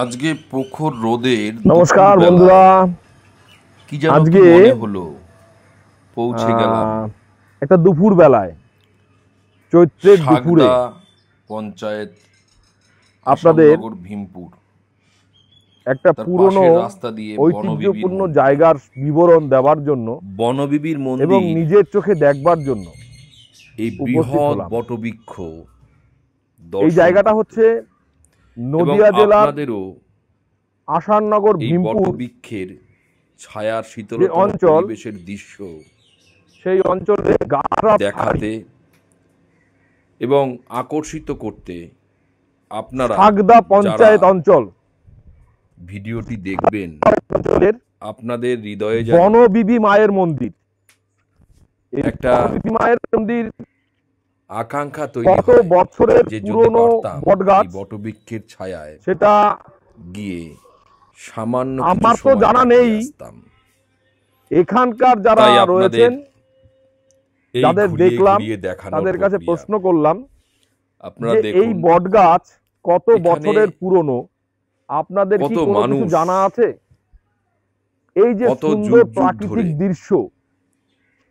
আজকে প্রখর রোদের নমস্কার বন্ধুরা। কি যেন আজকে মনে হলো পৌঁছে গেলাম একটা দুপুর বেলায়, চৈত্রের দুপুরে সাগদা পঞ্চায়েত, আপনাদের আসামনগর, ভীমপুর। একটা তার পুরনো পাশের রাস্তা দিয়ে ঐতিহ্যপূর্ণ জায়গার বিবরণ দেওয়ার জন্য বনবিবির এবং মন্দির, নিজের চোখে দেখবার জন্য এই উপস্থিত বৃহৎ হলাম। বটবৃক্ষ এই জায়গাটা হচ্ছে নদিয়া জেলার আসামনগর, ভীমপুর বটবৃক্ষের ছায়ার শীতলতম অঞ্চল, পরিবেশের দৃশ্য সেই অঞ্চলে গাছরা দেখাতে এবং আকর্ষিত করতে আপনারা সাগদা পঞ্চায়েত অঞ্চল ভিডিওটি দেখবেন, অঞ্চলের আপনাদের হৃদয়ে বনবিবি মায়ের মন্দির। একটা মায়ের মন্দির আকাঙ্ক্ষা তৈরি কত হয় বছরের যে যদি পুরনো বটগাছ, বটবৃক্ষের ছায়ায় সেটা গিয়ে সামান্য আমার তো জানা নেই। এখানকার যারা রয়েছেন, যাদের দেখলাম, তাদের কাছে প্রশ্ন করলাম যে এই বটগাছ কত বছরের পুরনো, আপনাদের কি কোনো কিছু জানা আছে? এই যে সুন্দর প্রাকৃতিক দৃশ্য,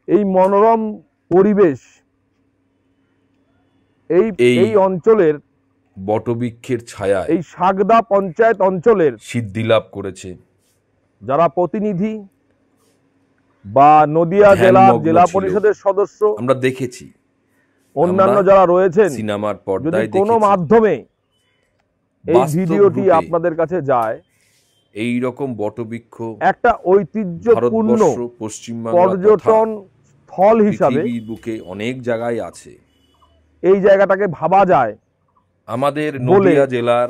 এই মনোরম পরিবেশ, এই অঞ্চলের বটবৃক্ষের ছায়া এই সাগদা পঞ্চায়েত অঞ্চলের সিদ্ধি লাভ করেছে যারা প্রতিনিধি বা নদিয়া জেলার জেলা পরিষদের সদস্য, আমরা দেখেছি, অন্যান্য যারা রয়েছেন, সিনেমার যদি পর্দায় কোনো মাধ্যমে এই ভিডিওটি আপনাদের কাছে যায়, এই রকম বটবৃক্ষ একটা ঐতিহ্যপূর্ণ পর্যটন স্থল হিসাবে বুকে অনেক জায়গায় আছে, এই জায়গাটাকে ভাবা যায়। আমাদের নদিয়া জেলার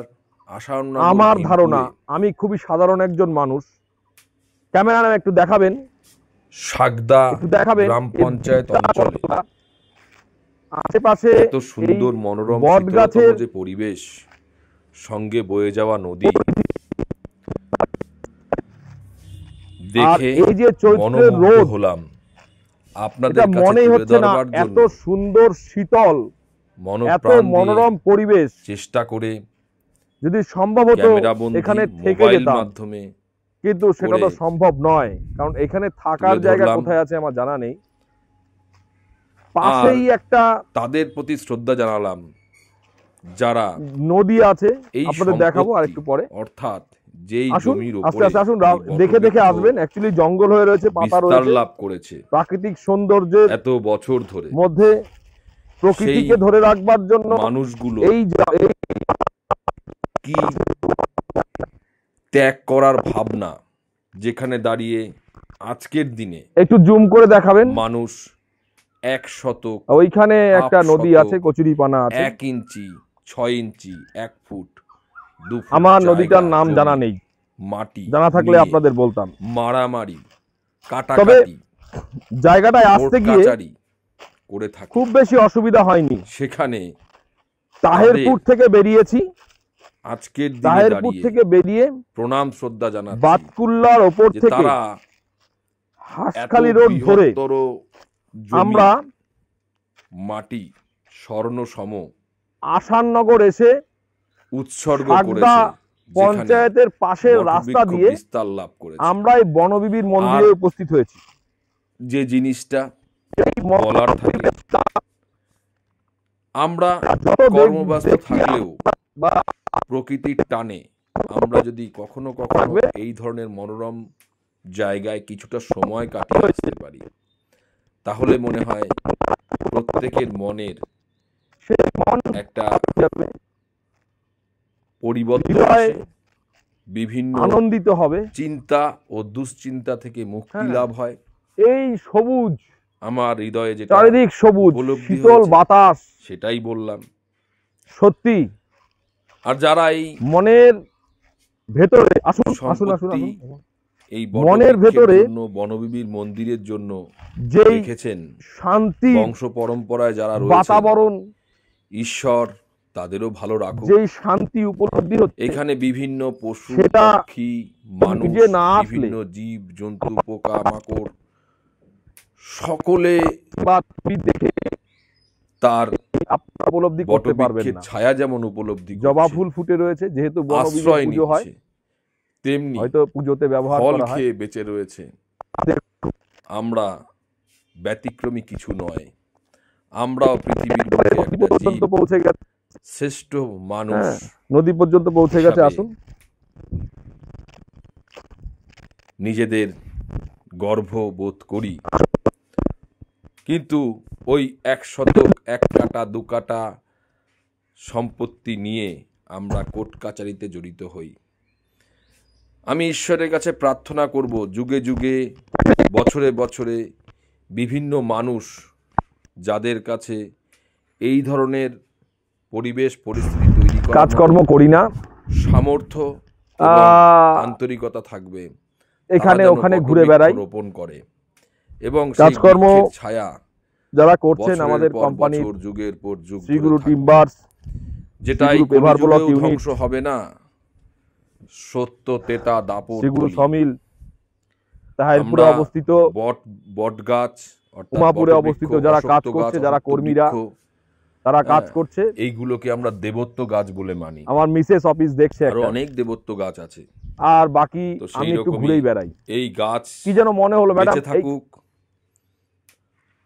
আসামনগর, আমার ধারণা, আমি খুবই সাধারণ একজন মানুষ, ক্যামেরাম্যান একটু দেখাবেন, সাগদা গ্রাম পঞ্চায়েত অঞ্চলে আশেপাশে এত সুন্দর মনোরম বটগাছের যে পরিবেশ, সঙ্গে বয়ে যাওয়া নদী দেখে এই যে চৈত্রের রোদ হলাম। আপনাদের মনেই হচ্ছে না এত সুন্দর শীতল, এত মনোরম পরিবেশ চেষ্টা করে যদি সম্ভব হতো এখানে থেকে যেতাম, কিন্তু সেটা তো সম্ভব নয়, কারণ এখানে থাকার জায়গা কোথায় আছে আমার জানা নেই। পাশেই একটা তাদের প্রতি শ্রদ্ধা জানালাম যারা নদী আছে, আপনাদের দেখাবো আরেকটু পরে। অর্থাৎ যেই জমির উপরে আস্তে আস্তে আসুন, দেখে দেখে আসবেন। অ্যাকচুয়ালি জঙ্গল হয়ে রয়েছে, পাতা রয়েছে, লাভ করেছে প্রাকৃতিক সৌন্দর্যের এত বছর ধরে মধ্যে প্রকৃতিকে ধরে রাখবার জন্য মানুষগুলো কি ত্যাগ করার ভাবনা, যেখানে দাঁড়িয়ে আজকের দিনে একটু জুম করে দেখাবেন, মানুষ 100, ওইখানে একটা নদী আছে, কচুরিপানা আছে, 1 ইঞ্চি, 6 ইঞ্চি, 1 ফুট, 2 ফুট, আমার নদীটার নাম জানা নেই, মাটি জানা থাকলে আপনাদের বলতাম। মারামারি, কাটাকাটি, জায়গাটায় আসতে গিয়ে করে থাকে, খুব বেশি অসুবিধা হয়নি। সেখানে তাহেরপুর থেকে বেরিয়েছি, আজকের তাহেরপুর থেকে বেরিয়ে প্রণাম শ্রদ্ধা জানাচ্ছি বাতকুল্লার ওপর থেকে হাঁসখালি রোড ধরে আমরা মাটি স্বর্ণ সম আসামনগর এসে উৎসর্গ করেছে, পঞ্চায়েতের পাশের রাস্তা দিয়ে আমরা এই বনবিবির মন্দিরে উপস্থিত হয়েছি। যে জিনিসটা বলার থাকে, আমরা কর্মব্যস্ত থাকলেও প্রকৃতির টানে আমরা যদি কখনো কখনো এই ধরনের মনোরম জায়গায় কিছুটা সময় কাটিয়ে আসতে পারি, তাহলে মনে হয় প্রত্যেকের মনের একটা পরিবর্তন আসে, বিভিন্ন আনন্দিত হবে, চিন্তা ও দুশ্চিন্তা থেকে মুক্তি লাভ হয়। এই সবুজ, আমার হৃদয়ে যেটা চারিদিক সবুজ, শীতল বাতাস, সেটাই বললাম। সত্যি, আর যারা এই মনের ভেতরে আসুন আসুন আসুন এই মনের ভেতরে বনবিবির মন্দিরের জন্য যে রেখেছেন শান্তি, বংশ পরম্পরায় যারা রয়েছে, বাতাবরণ, ঈশ্বর তাদেরও ভালো রাখুক। যে শান্তি উপলব্ধি হচ্ছে এখানে বিভিন্ন পশু পাখি, মানুষ, বিভিন্ন জীব জন্তু, পোকা মাকড় সকলে দেখে তার আপনারা উপলব্ধি করতে পারবেন না। ছায়া যেমন উপলব্ধি জবা ফুল ফুটে রয়েছে, যেহেতু বনবিবির পুজো হয়, তেমনি হয়তো পুজোতে ব্যবহার করা হয়, খেয়ে বেঁচে রয়েছে। আমরা ব্যতিক্রমী কিছু নয়, আমরাও পৃথিবীর পর্যন্ত পৌঁছে গেছে, শ্রেষ্ঠ মানুষ নদী পর্যন্ত পৌঁছে গেছে। আসুন, নিজেদের গর্ব বোধ করি, কিন্তু ওই 1 শতক 1 কাটা 2 কাটা সম্পত্তি নিয়ে আমরা কোর্ট কাচারিতে জড়িত হই। আমি ঈশ্বরের কাছে প্রার্থনা করব, যুগে যুগে বছরে বছরে বিভিন্ন মানুষ যাদের কাছে এই ধরনের পরিবেশ পরিস্থিতি তৈরি করার কাজকর্ম করি না, সামর্থ্য আন্তরিকতা থাকবে, এখানে ওখানে ঘুরে বেড়াই, রোপণ করে এবং কাজকর্ম ছায়া যারা করছেন আমাদের কোম্পানির যুগের পর যুগ শ্রীগুরু টিম্বার্স, যেটাই ধ্বংস হবে না, সত্য তেতা দাপট শ্রীগুরু সমিল তাহিরপুরে অবস্থিত, বট গাছ উমাপুরে অবস্থিত যারা কাজ করছে, যারা কর্মীরা তারা কাজ করছে, এইগুলোকে আমরা দেবত্ব গাছ বলে মানি। আমার মিসেস অফিস দেখছে, আরো অনেক দেবত্ব গাছ আছে, আর বাকি আমি একটু ঘুরেই বেড়াই। এই গাছ কি যেন মনে হলো ম্যাডাম, থাকুক,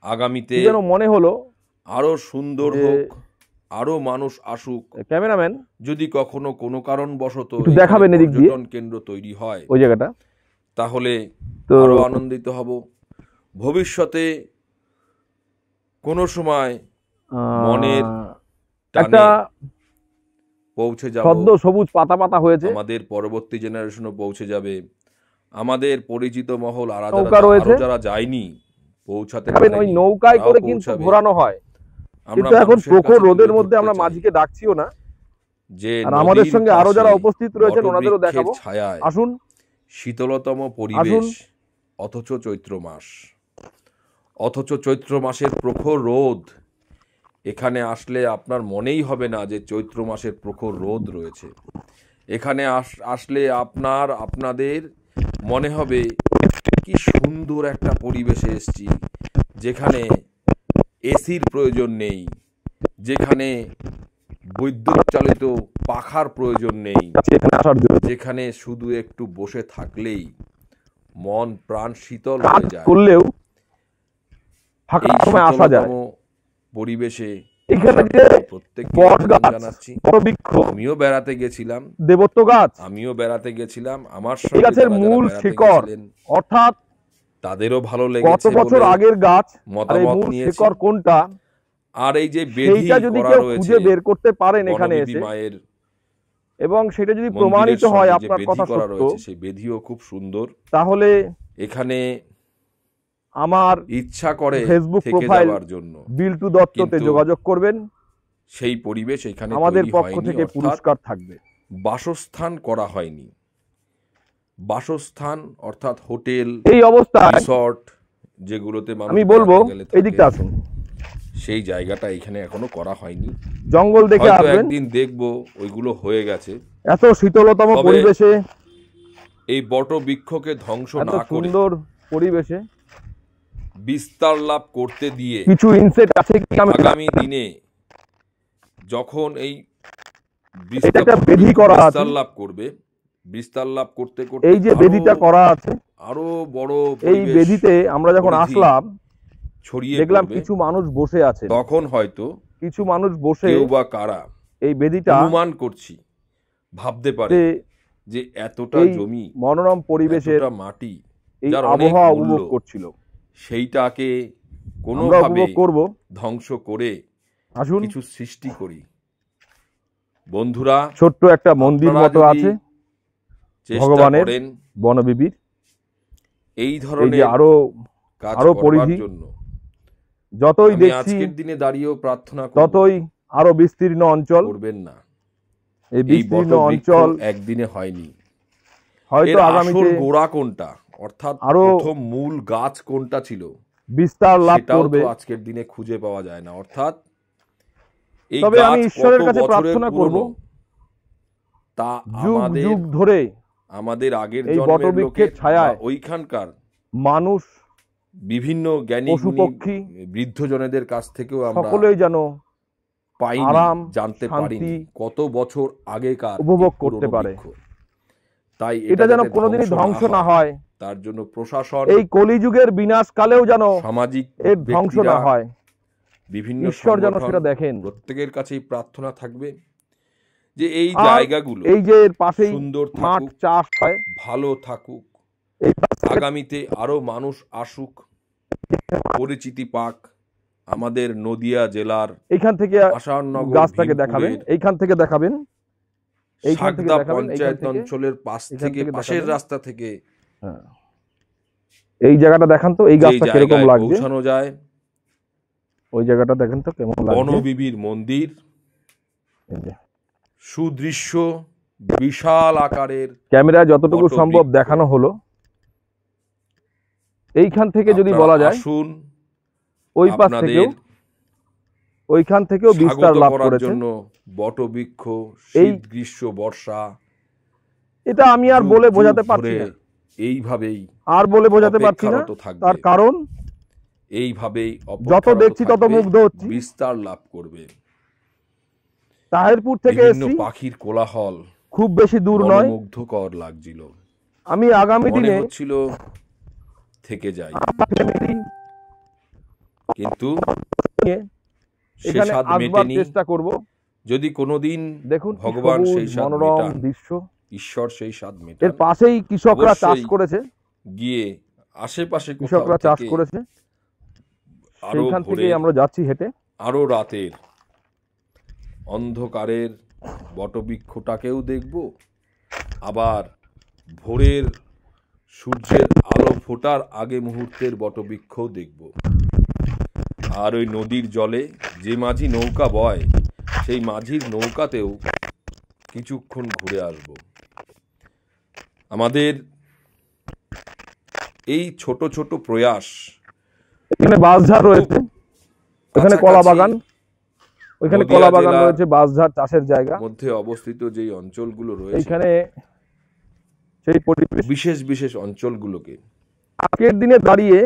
আগামীতে যেন মনে হলো আরো সুন্দর হোক, আরো মানুষ আসুক। ক্যামেরাম্যান যদি কখনো কোনো কারণবশত দেখাবেন এদিক দিয়ে পর্যটন কেন্দ্র তৈরি হয় ওই জায়গাটা, তাহলে আরো আনন্দিত হব। ভবিষ্যতে কোনো সময় মনের একটা পৌঁছে যাব, সদ্য সবুজ পাতা পাতা হয়েছে, আমাদের পরবর্তী জেনারেশনও পৌঁছে যাবে, আমাদের পরিচিত মহল আর যারা যায়নি পৌঁছাতে পারেনি, ওই নৌকায় করে কিন্তু ঘোরানো হয়। কিন্তু এখন প্রখর রোদের মধ্যে আমরা মাঝিকে ডাকছিও না, যে আমাদের সঙ্গে আরো যারা উপস্থিত রয়েছেন ওনাদেরও দেখাবো। আসুন, শীতলতম পরিবেশ, অথচ চৈত্র মাস, অথচ চৈত্র মাসের প্রখর রোদ। এখানে আসলে আপনার মনেই হবে না যে চৈত্র মাসের প্রখর রোদ রয়েছে। এখানে আসলে আপনাদের মনে হবে কি সুন্দর একটা পরিবেশে এসেছি, যেখানে এসির প্রয়োজন নেই, যেখানে বৈদ্যুতিক চালিত পাখার প্রয়োজন নেই, যেখানে শুধু একটু বসে থাকলেই মন প্রাণ শীতল হয়ে যায়। করলেও ফাঁকা সময় আসা যায় পরিবেশে। আমিও বেড়াতে গেছিলাম, দেবত্ব গাছ, আমার সঙ্গে মূল শিকড়, অর্থাৎ তাদেরও ভালো লেগেছে, কত বছর আগের গাছ, মতামত নিয়েছে। শিকড় কোনটা, আর এই যে বেদি যদি কেউ খুঁজে বের করতে পারেন এখানে এসে, এবং সেটা যদি প্রমাণিত হয় আপনার কথা সত্য, সেই বেদিও খুব সুন্দর, তাহলে এখানে আমার ইচ্ছা করে ফেসবুক প্রোফাইল বিল্টু দত্ততে যোগাযোগ করবেন। সেই পরিবেশ এখানে আমাদের পক্ষ থেকে পুরস্কার থাকবে। বাসস্থান করা হয়নি, বাসস্থান অর্থাৎ হোটেল, এই অবস্থায় রিসর্ট যেগুলোতে আমি বলবো এইদিকটা আসুন, সেই জায়গাটা এখানে এখনো করা হয়নি। জঙ্গল দেখে আসবেন, একদিন দেখবো ওইগুলো হয়ে গেছে। এত শীতলতম পরিবেশে এই বট বৃক্ষকে ধ্বংস না করে সুন্দর পরিবেশে বিস্তার লাভ করতে দিয়ে কিছু ইনসেট আছে কি আগামী দিনে যখন এই বেদি করা আছে, বিস্তার লাভ করতে করতে এই যে বেদিটা করা আছে আরো বড়, এই বেদিতে আমরা যখন আসলাম ছড়িয়ে দেখলাম কিছু মানুষ বসে আছে, তখন হয়তো কিছু মানুষ বসে, কেউ বা কারা এই বেদিটা অনুমান করছি ভাবতে পারে যে এতটা জমি, মনোরম পরিবেশের মাটি, এই আবহাওয়া উপভোগ করছিল, সেইটাকে কোনোভাবে করব ধ্বংস করে আসুন কিছু সৃষ্টি করি। বন্ধুরা, ছোট্ট একটা মন্দির মতো আছে ভগবানের, বনবিবির, এই ধরনের আরো পরিধি যতই দেখছি আজকের দিনে দাঁড়িয়েও প্রার্থনা করব, ততই আরো বিস্তীর্ণ অঞ্চল করবেন না। এই বিস্তীর্ণ অঞ্চল একদিনে হয়নি, হয়তো আগামীতে গোড়া কোনটা, অর্থাৎ প্রথম মূল গাছ কোনটা ছিল, বিস্তার লাভ করবে, আজকের দিনে খুঁজে পাওয়া যায় না। অর্থাৎ এই তবে আমি ঈশ্বরের কাছে প্রার্থনা করব, তা যুগ ধরে আমাদের আগের এই বটবৃক্ষের ছায়ায় ওইখানকার মানুষ বিভিন্ন জ্ঞানী পশু পক্ষী বৃদ্ধজনেদের কাছ থেকেও আমরা সকলেই যেন পাইনি, আরাম জানতে পারিনি কত বছর আগেকার উপভোগ করতে পারে। তাই এটা যেন কোনোদিনই ধ্বংস না হয়, তার জন্য প্রশাসন এই কলিযুগের বিনাশকালেও যেন সামাজিক এর ধ্বংস না হয়, বিভিন্ন ঈশ্বর যেন সেটা দেখেন। প্রত্যেকের কাছেই প্রার্থনা থাকবে যে এই জায়গাগুলো, এই যে এর পাশেই সুন্দর মাঠ চাষ হয়, ভালো থাকুক, আগামীতে আরো মানুষ আসুক, পরিচিতি পাক। আমাদের নদিয়া জেলার এইখান থেকে গাছটাকে দেখাবেন, এইখান থেকে দেখাবেন, এইখান থেকে দেখাবেন, পঞ্চায়েত অঞ্চলের পাশ থেকে, পাশের রাস্তা থেকে এই জায়গাটা দেখান তো, এই গাছটা কিরকম লাগছে, পৌঁছানো যায়। ওই জায়গাটা দেখেন তো কেমন লাগছে। বনবিবির মন্দির, সুদৃশ্য বিশাল আকারের, ক্যামেরায় যতটুকু সম্ভব দেখানো হলো। এইখান থেকে যদি বলা যায় আসুন, ওই পাশ থেকেও, ওইখান থেকেও বিস্তার লাভ করেছে বটবৃক্ষ। শীত, গ্রীষ্ম, বর্ষা, এটা আমি আর বলে বোঝাতে পারছি না, এইভাবেই আর বলে বোঝাতে পারছি না। তার কারণ এইভাবেই যত দেখছি তত মুগ্ধ হচ্ছি। বিস্তার লাভ করবে। তাহেরপুর থেকে এসেছি, পাখির কোলাহল খুব বেশি দূর নয়, মুগ্ধকর লাগছিল। আমি আগামী দিনে হচ্ছিল থেকে যাই, কিন্তু এখানে আসবার চেষ্টা করব। যদি কোনোদিন দেখুন ভগবান সেই স্বাদ মনোরম দৃশ্য, ঈশ্বর সেই স্বাদ মেটান, এর পাশেই কৃষকরা চাষ করেছে, গিয়ে আশেপাশে কৃষকরা চাষ করেছে, সেইখান থেকে আমরা যাচ্ছি হেঁটে। আরো রাতের অন্ধকারের বটবৃক্ষটাকেও দেখব, আবার ভোরের সূর্যের আলো ফোটার আগে মুহূর্তের বটবৃক্ষও দেখব। আর ওই নদীর জলে যে মাঝি নৌকা বয়, সেই মাঝির নৌকাতেও কিছুক্ষণ ঘুরে আসব। আমাদের এই ছোট ছোট প্রয়াস, এখানে বাঁশঝাড় রয়েছে, এখানে কলা বাগান, ওইখানে কলা বাগান রয়েছে, বাঁশঝাড় চাষের জায়গা মধ্যে অবস্থিত যেই অঞ্চলগুলো রয়েছে, এইখানে সেই পরিবেশ, বিশেষ বিশেষ অঞ্চলগুলোকে আগের দিনে দাঁড়িয়ে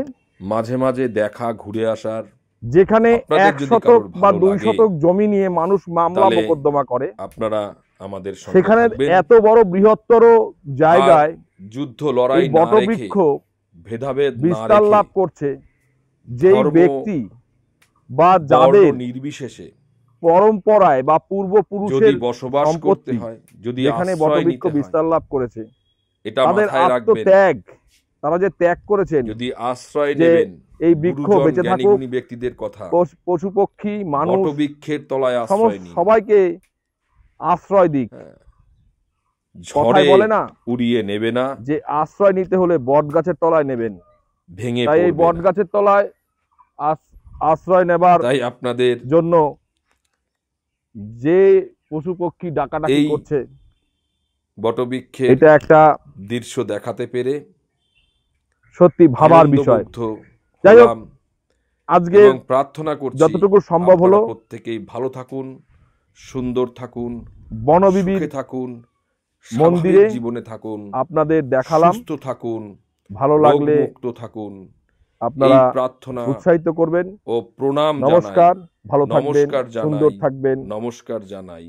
মাঝে মাঝে দেখা, ঘুরে আসার, যেখানে 1 শতক বা 2 শতক জমি নিয়ে মানুষ মামলা মোকদ্দমা করে, আপনারা আমাদের সঙ্গে সেখানে এত বড় বৃহত্তর জায়গায় যুদ্ধ লড়াই না রেখে, ভেদাভেদ বিস্তার লাভ করছে, যেই ব্যক্তি বা যাদের নির্বিশেষে পরম্পরায় বা পূর্বপুরুষের বসবাস করতে হয়, যদি এখানে বটবৃক্ষ বিস্তার লাভ করেছে, এটা তাদের আত্মত্যাগ, তারা যে ত্যাগ করেছেন, যদি আশ্রয় নেবেন, এই বৃক্ষ বেঁচে থাকুক, ব্যক্তিদের কথা, পশু পক্ষী, মানুষ, বটবৃক্ষের তলায় আশ্রয় নিন, সবাইকে আশ্রয় দিক। ঝড়ে বলে না, উড়িয়ে নেবে না, যে আশ্রয় নিতে হলে বট গাছের তলায় নেবেন, ভেঙে তাই এই বট গাছের তলায় আশ্রয় নেবার তাই আপনাদের জন্য যে পশু পক্ষী ডাকাডাকি করছে, বটবৃক্ষে এটা একটা দৃশ্য দেখাতে পেরে সত্যি ভাবার বিষয়। যাই হোক, আজকে প্রার্থনা করছি যতটুকু সম্ভব হলো প্রত্যেকেই ভালো থাকুন, সুন্দর থাকুন, বনবিবির থাকুন, মন্দিরে জীবনে থাকুন, আপনাদের দেখালাম, সুস্থ থাকুন, ভালো লাগলে মুক্ত থাকুন, আপনারা প্রার্থনা উৎসাহিত করবেন ও প্রণাম। নমস্কার, ভালো থাকবেন, সুন্দর থাকবেন, নমস্কার জানাই।